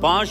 5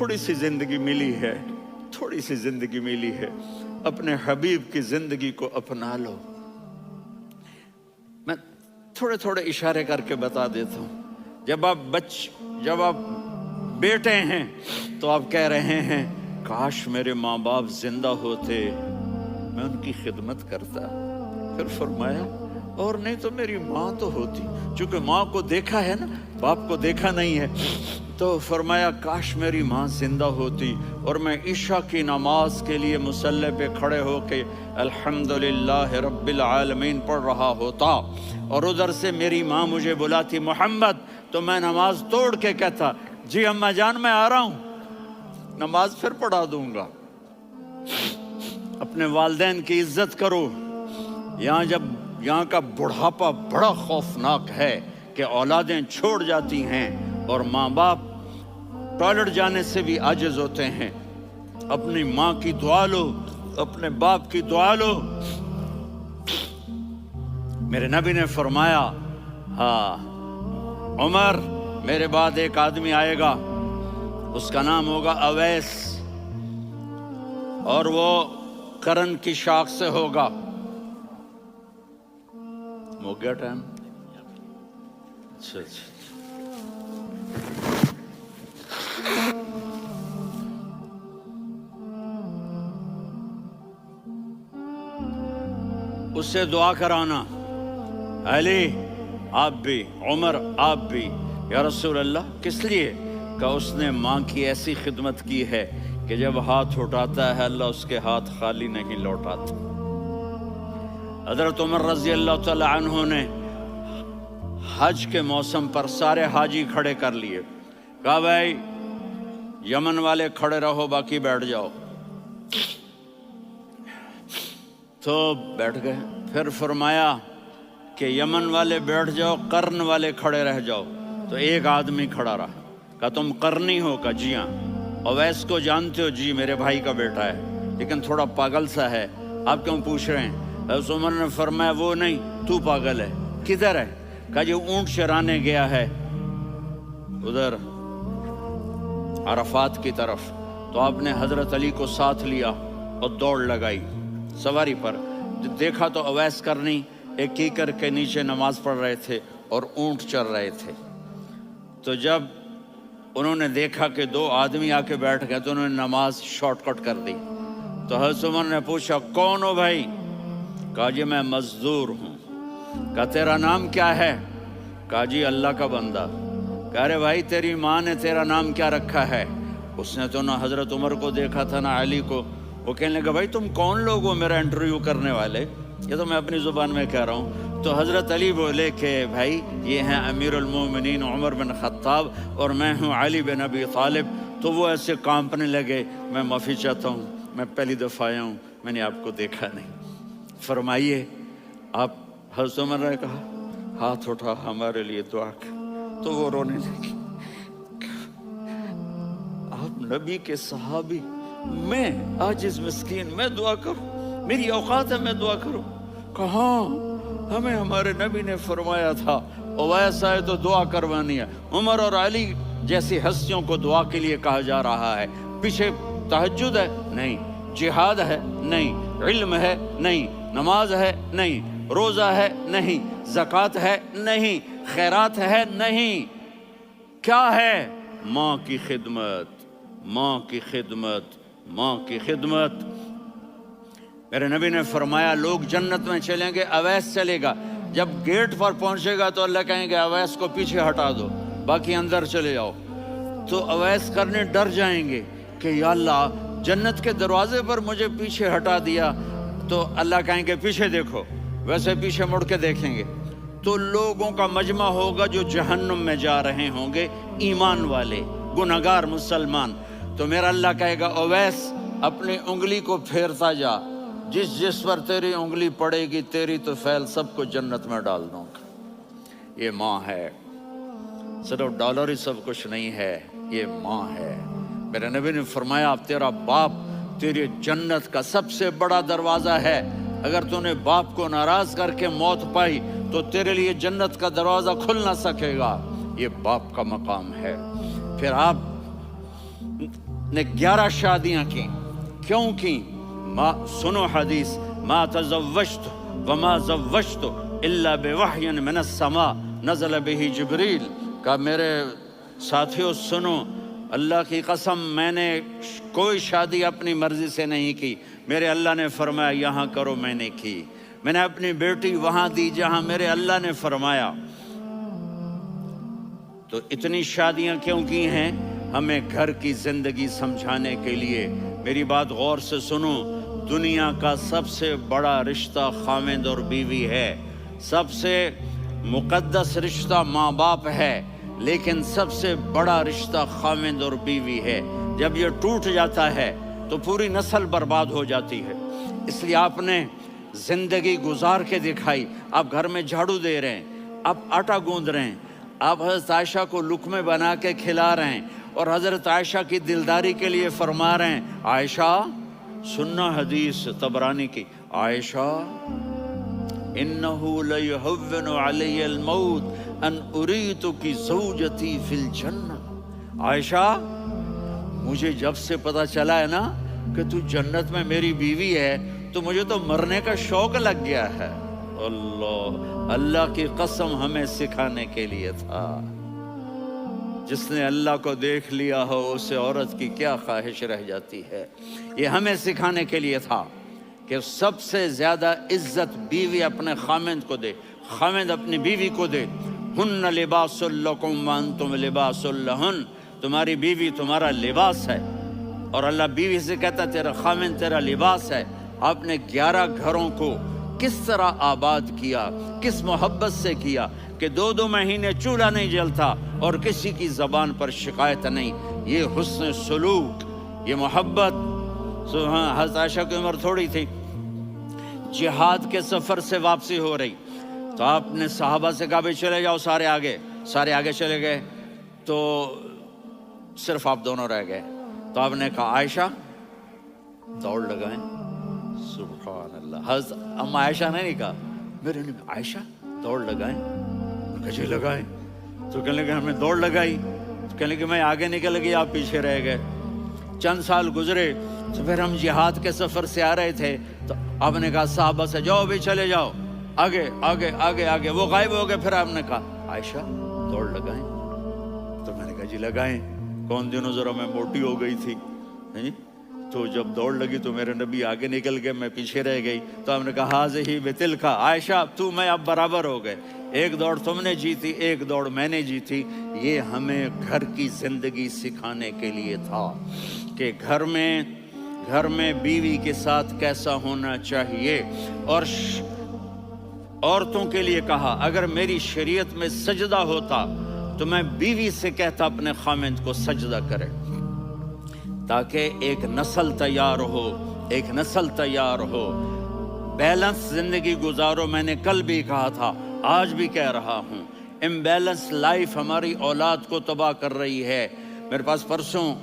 تھوڑی سی زندگی ملی ہے، تھوڑی سی زندگی ملی ہے، اپنے حبیب کی زندگی کو اپنا لو۔ میں تھوڑے تھوڑے اشارے کر کے بتا دیتا ہوں۔ جب آپ بیٹے ہیں تو آپ کہہ رہے ہیں کاش میرے ماں باپ زندہ ہوتے، میں ان کی خدمت کرتا۔ پھر فرمایا اور نہیں تو میری ماں تو ہوتی، چونکہ ماں کو دیکھا ہے نا، باپ کو دیکھا نہیں ہے، تو فرمایا کاش میری ماں زندہ ہوتی اور میں عشاء کی نماز کے لیے مصلی پہ کھڑے ہو کے الحمدللہ رب العالمین پڑھ رہا ہوتا، اور ادھر سے میری ماں مجھے بلاتی محمد، تو میں نماز توڑ کے کہتا جی اماں جان میں آ رہا ہوں، نماز پھر پڑھا دوں گا۔ اپنے والدین کی عزت کرو۔ یہاں کا بڑھاپا بڑا خوفناک ہے کہ اولادیں چھوڑ جاتی ہیں اور ماں باپ ٹوائلٹ جانے سے بھی عاجز ہوتے ہیں۔ اپنی ماں کی دعا لو، اپنے باپ کی دعا لو۔ میرے نبی نے فرمایا ہاں عمر میرے بعد ایک آدمی آئے گا، اس کا نام ہوگا اویس، اور وہ کرن کی شاخ سے ہوگا۔ ہو گیا ٹائم؟ اچھا اس سے دعا کرانا، علی آپ بھی، عمر آپ بھی۔ یا رسول اللہ کس لیے؟ کہ اس نے ماں کی ایسی خدمت کی ہے کہ جب ہاتھ اٹھاتا ہے اللہ اس کے ہاتھ خالی نہیں لوٹاتا۔ حضرت عمر رضی اللہ تعالی عنہ نے حج کے موسم پر سارے حاجی کھڑے کر لیے، کہا بھائی یمن والے کھڑے رہو باقی بیٹھ جاؤ، تو بیٹھ گئے۔ پھر فرمایا کہ یمن والے بیٹھ جاؤ، قرن والے کھڑے رہ جاؤ، تو ایک آدمی کھڑا رہا۔ کہا تم قرنی ہو؟ کہا جی ہاں۔ اویس کو جانتے ہو؟ جی میرے بھائی کا بیٹا ہے لیکن تھوڑا پاگل سا ہے، آپ کیوں پوچھ رہے ہیں؟ حضرت عمر نے فرمایا وہ نہیں، تو پاگل ہے۔ کدھر ہے؟ کہا جی اونٹ چرانے گیا ہے ادھر عرفات کی طرف۔ تو آپ نے حضرت علی کو ساتھ لیا اور دوڑ لگائی سواری پر۔ دیکھا تو اویس کرنی ایک کیکر کے نیچے نماز پڑھ رہے تھے اور اونٹ چر رہے تھے۔ تو جب انہوں نے دیکھا کہ دو آدمی آ کے بیٹھ گئے تو انہوں نے نماز شارٹ کٹ کر دی۔ تو حضرت عمر نے پوچھا کون ہو بھائی؟ کہا جی میں مزدور ہوں۔ کہا تیرا نام کیا ہے؟ کہا جی اللہ کا بندہ۔ کہا رہے بھائی تیری ماں نے تیرا نام کیا رکھا ہے؟ اس نے تو نہ حضرت عمر کو دیکھا تھا نہ علی کو۔ وہ کہنے لگا بھائی تم کون لوگ ہو میرا انٹرویو کرنے والے؟ یہ تو میں اپنی زبان میں کہہ رہا ہوں۔ تو حضرت علی بولے کہ بھائی یہ ہیں امیر المومنین عمر بن خطاب اور میں ہوں علی بن ابی طالب۔ تو وہ ایسے کانپنے لگے، میں معافی چاہتا ہوں، میں پہلی دفعہ آیا ہوں، میں نے آپ کو دیکھا نہیں، فرمائیے آپ۔ حضرت عمر نے کہا ہاتھ اٹھا ہمارے لیے دعا کر۔ تو وہ رونے لگی۔ آپ نبی کے صحابی، میں عاجز مسکین، میں دعا کروں؟ میری اوقات ہے میں دعا کروں؟ کہاں، ہمیں ہمارے نبی نے فرمایا تھا اویس آئے تو دعا کروانی ہے۔ عمر اور علی جیسی ہستیوں کو دعا کے لیے کہا جا رہا ہے۔ پیچھے تہجد ہے؟ نہیں۔ جہاد ہے؟ نہیں۔ علم ہے؟ نہیں۔ نماز ہے؟ نہیں۔ روزہ ہے؟ نہیں۔ زکوٰۃ ہے؟ نہیں۔ خیرات ہے؟ نہیں۔ کیا ہے؟ ماں کی خدمت، ماں کی خدمت، ماں کی خدمت۔ میرے نبی نے فرمایا لوگ جنت میں چلیں گے، اویس چلے گا۔ جب گیٹ پر پہنچے گا تو اللہ کہیں گے اویس کو پیچھے ہٹا دو، باقی اندر چلے جاؤ۔ تو اویس کرنے ڈر جائیں گے کہ یا اللہ جنت کے دروازے پر مجھے پیچھے ہٹا دیا۔ تو اللہ کہیں گے پیچھے دیکھو، ویسے پیچھے مڑ کے دیکھیں گے تو لوگوں کا مجمع ہوگا جو جہنم میں جا رہے ہوں گے، ایمان والے، گنہگار مسلمان۔ تو میرا اللہ کہے گا اویس اپنی انگلی کو پھیرتا جا، جس جس پر تیری انگلی پڑے گی تیری تو فیل سب کو جنت میں ڈال دوں گا۔ یہ ماں ہے، صرف ڈالر ہی سب کچھ نہیں ہے، یہ ماں ہے۔ میرے نبی نے فرمایا تیرا باپ تیری جنت کا سب سے بڑا دروازہ ہے۔ اگر تو نے باپ کو ناراض کر کے موت پائی تو تیرے لیے جنت کا دروازہ کھل نہ سکے گا۔ یہ باپ کا مقام ہے۔ پھر آپ نے 11 شادیاں کی. کیوں کی؟ سنو حدیث، ما تزوجت وما زوجت الا بوحی من السماء نزل به جبریل. کہا میرے ساتھیوں سنو، اللہ کی قسم میں نے کوئی شادی اپنی مرضی سے نہیں کی. میرے اللہ نے فرمایا یہاں کرو، میں نے کی. میں نے اپنی بیٹی وہاں دی جہاں میرے اللہ نے فرمایا. تو اتنی شادیاں کیوں کی ہیں؟ ہمیں گھر کی زندگی سمجھانے کے لیے. میری بات غور سے سنو، دنیا کا سب سے بڑا رشتہ خاوند اور بیوی ہے. سب سے مقدس رشتہ ماں باپ ہے، لیکن سب سے بڑا رشتہ خاوند اور بیوی ہے. جب یہ ٹوٹ جاتا ہے تو پوری نسل برباد ہو جاتی ہے. اس لیے آپ نے زندگی گزار کے دکھائی. آپ گھر میں جھاڑو دے رہے ہیں، آپ آٹا گوندھ رہے ہیں، آپ حضرت عائشہ کو لقمے بنا کے کھلا رہے ہیں، اور حضرت عائشہ کی دلداری کے لیے فرما رہے ہیں عائشہ سننا حدیث طبرانی کی، عائشہ انہو لیہون علی الموت ان اریتک زوجتی فی الجنہ. عائشہ مجھے جب سے پتا چلا ہے نا کہ تو جنت میں میری بیوی ہے تو مجھے تو مرنے کا شوق لگ گیا ہے. اللہ کی قسم ہمیں سکھانے کے لیے تھا. جس نے اللہ کو دیکھ لیا ہو اسے عورت کی کیا خواہش رہ جاتی ہے. یہ ہمیں سکھانے کے لیے تھا کہ سب سے زیادہ عزت بیوی اپنے خاوند کو دے، خاوند اپنی بیوی کو دے. ہن لباس لکم وانتم لباس لہن، تمہاری بیوی تمہارا لباس ہے. اور اللہ بیوی سے کہتا تیرا خاوند تیرا لباس ہے. آپ نے 11 گھروں کو کس طرح آباد کیا، کس محبت سے کیا کہ 2 مہینے چولہا نہیں جلتا اور کسی کی زبان پر شکایت نہیں. یہ حسن سلوک، یہ محبت. حضرت عائشہ کی عمر تھوڑی تھی، جہاد کے سفر سے واپسی ہو رہی تو آپ نے صحابہ سے کہا بھائی چلے جاؤ سارے آگے چلے گئے تو صرف آپ دونوں رہ گئے. تو آپ نے کہا عائشہ دوڑ لگائیں. سبحان اللہ. حضرت اما عائشہ نے نہیں کہا، میرے نے عائشہ دوڑ لگائیں. کہا لگائیں. تو کہنے لگے ہمیں دوڑ لگائی. تو کہنے لگے میں آگے نکل گئی، آپ پیچھے رہ گئے. چند سال گزرے تو پھر ہم جہاد کے سفر سے آ رہے تھے تو آپ نے کہا صحابہ سے جاؤ بھی چلے جاؤ آگے آگے آگے آگے. وہ غائب ہو گئے. پھر آپ نے کہا عائشہ دوڑ لگائیں. تو میں نے کہا جی لگائیں. کون دنوں ذرا میں موٹی ہو گئی تھی، تو جب دوڑ لگی تو میرے نبی آگے نکل گئے، میں پیچھے رہ گئی. تو ہم نے کہا ہاذہ بتلک، عائشہ تو میں اب برابر ہو گئے. ایک دوڑ تم نے جیتی، ایک دوڑ میں نے جیتی. یہ ہمیں گھر کی زندگی سکھانے کے لیے تھا کہ گھر میں بیوی کے ساتھ کیسا ہونا چاہیے. اور عورتوں کے لیے کہا اگر میری شریعت میں سجدہ ہوتا تو میں بیوی سے کہتا اپنے خاوند کو سجدہ کرے، تاکہ ایک نسل تیار ہو. بیلنس زندگی گزارو. میں نے کل بھی کہا تھا، آج بھی کہہ رہا ہوں، امبیلنس لائف ہماری اولاد کو تباہ کر رہی ہے. میرے پاس پرسوں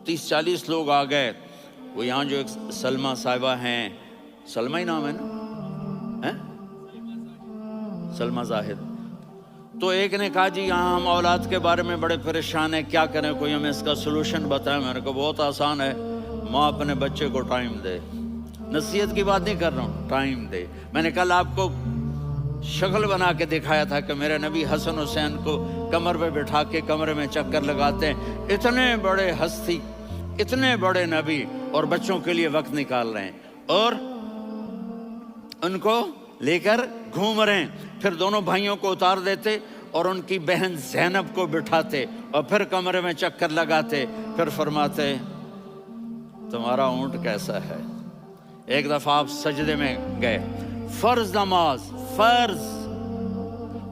30-40 لوگ آ گئے. وہ یہاں جو ایک سلمہ صاحبہ ہیں، سلمہ ہی نام ہے نا، سلمہ زاہد. تو ایک نے کہا جی یہاں ہم اولاد کے بارے میں بڑے پریشان ہیں، کیا کریں، کوئی ہمیں اس کا سلوشن بتائیں. میں نے کہا بہت آسان ہے، ماں اپنے بچے کو ٹائم دے. نصیحت کی بات نہیں کر رہا ہوں، ٹائم دے. میں نے کل آپ کو شکل بنا کے دکھایا تھا کہ میرے نبی حسن حسین کو کمر پہ بٹھا کے کمرے میں چکر لگاتے ہیں. اتنے بڑے ہستی، اتنے بڑے نبی، اور بچوں کے لیے وقت نکال رہے ہیں اور ان کو لے کر گھوم رہے ہیں. پھر دونوں بھائیوں کو اتار دیتے اور ان کی بہن زینب کو بٹھاتے اور پھر کمرے میں چکر لگاتے. پھر فرماتے تمہارا اونٹ کیسا ہے. ایک دفعہ آپ سجدے میں گئے، فرض نماز، فرض،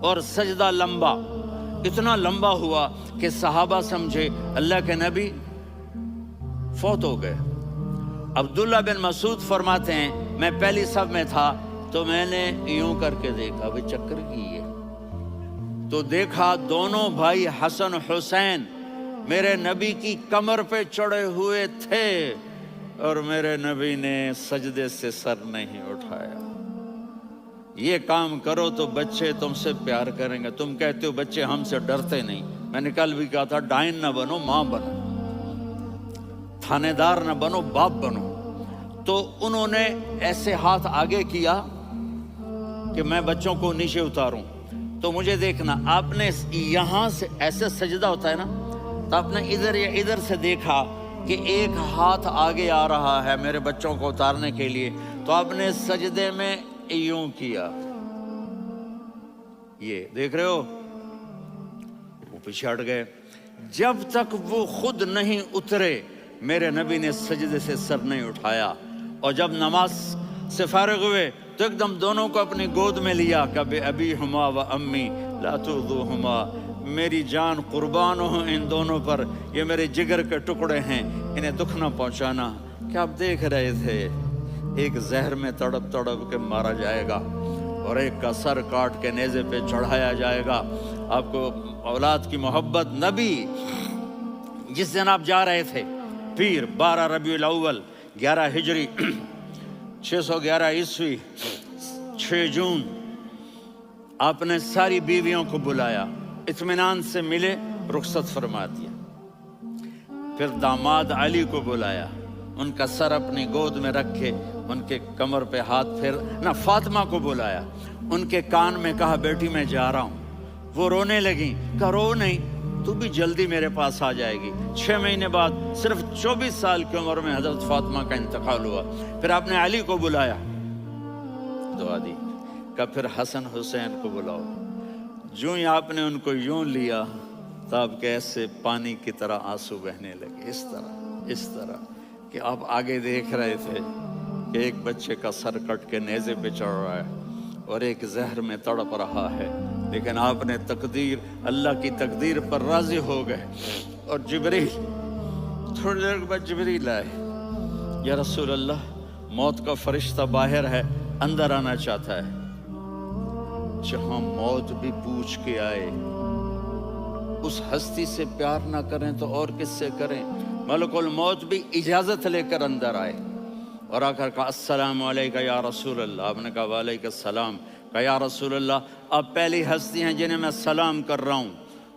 اور سجدہ لمبا، اتنا لمبا ہوا کہ صحابہ سمجھے اللہ کے نبی فوت ہو گئے. عبداللہ بن مسعود فرماتے ہیں میں پہلی صف میں تھا تو میں نے یوں کر کے دیکھا بھئی چکر کی ہے، تو دیکھا دونوں بھائی حسن حسین میرے نبی کی کمر پہ چڑھے ہوئے تھے اور میرے نبی نے سجدے سے سر نہیں اٹھایا. یہ کام کرو تو بچے تم سے پیار کریں گے. تم کہتے ہو بچے ہم سے ڈرتے نہیں. میں نے کل بھی کہا تھا ڈائن نہ بنو، ماں بنو. تھانے دار نہ بنو، باپ بنو۔ تو انہوں نے ایسے ہاتھ آگے کیا کہ میں بچوں کو نیچے اتاروں۔ تو مجھے دیکھنا، آپ نے یہاں سے ایسے سجدہ ہوتا ہے نا، تو آپ نے ادھر یا ادھر سے دیکھا کہ ایک ہاتھ آگے آ رہا ہے میرے بچوں کو اتارنے کے لیے، تو آپ نے سجدے میں یوں کیا، یہ دیکھ رہے ہو، وہ پیچھے ہٹ گئے۔ جب تک وہ خود نہیں اترے میرے نبی نے سجدے سے سر نہیں اٹھایا۔ اور جب نماز سے فارغ ہوئے تو ایک دم دونوں کو اپنی گود میں لیا، کہ ابی ہما و امی لا تؤذوہما، میری جان قربان ہو ان دونوں پر، یہ میرے جگر کے ٹکڑے ہیں، انہیں دکھ نہ پہنچانا۔ کیا آپ دیکھ رہے تھے؟ ایک زہر میں تڑپ تڑپ کے مارا جائے گا اور ایک کا سر کاٹ کے نیزے پہ چڑھایا جائے گا۔ آپ کو اولاد کی محبت۔ نبی جس دن آپ جا رہے تھے، پیر 12 ربیع الاول 11 ہجری 611 عیسوی 6 جون، آپ نے ساری بیویوں کو بلایا، اطمینان سے ملے، رخصت فرما دیا۔ پھر داماد علی کو بلایا، ان کا سر اپنی گود میں رکھے، ان کے کمر پہ ہاتھ پھیر نہ۔ فاطمہ کو بلایا، ان کے کان میں کہا بیٹی میں جا رہا ہوں۔ وہ رونے لگیں، کہا رو نہیں، تو بھی جلدی میرے پاس آ جائے گی۔ 6 مہینے بعد صرف 24 سال کی عمر میں حضرت فاطمہ کا انتقال ہوا۔ پھر آپ نے علی کو بلایا، دعا دی، کہا پھر حسن حسین کو بلاؤ۔ جو ہی آپ نے ان کو یوں لیا تو آپ کے ایسے پانی کی طرح آنسو بہنے لگے، اس طرح کہ آپ آگے دیکھ رہے تھے کہ ایک بچے کا سر کٹ کے نیزے پہ چڑھ رہا ہے اور ایک زہر میں تڑپ رہا ہے، لیکن آپ نے تقدیر، اللہ کی تقدیر پر راضی ہو گئے۔ اور جبریل، تھوڑی دیر کے بعد جبریل آئے، یا رسول اللہ، موت کا فرشتہ باہر ہے، اندر آنا چاہتا ہے۔ جہاں موت بھی پوچھ کے آئے، اس ہستی سے پیار نہ کریں تو اور کس سے کریں؟ ملک الموت بھی اجازت لے کر اندر آئے اور آ کر کہا السلام علیکہ یا رسول اللہ۔ آپ نے کہا وعلیکم السلام۔ کہا یا رسول اللہ، آپ پہلی ہستی ہیں جنہیں میں سلام کر رہا ہوں،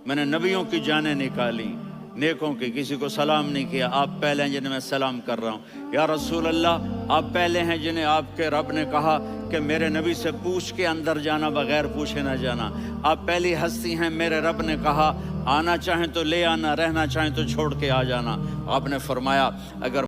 میں نے نبیوں کی جانیں نکالی، نیکوں کی، کسی کو سلام نہیں کیا، آپ پہلے ہیں جنہیں میں سلام کر رہا ہوں۔ یا رسول اللہ، آپ پہلے ہیں جنہیں آپ کے رب نے کہا کہ میرے نبی سے پوچھ کے اندر جانا، بغیر پوچھے نہ جانا۔ آپ پہلی ہستی ہیں، میرے رب نے کہا آنا چاہیں تو لے آنا، رہنا چاہیں تو چھوڑ کے آ جانا۔ آپ نے فرمایا اگر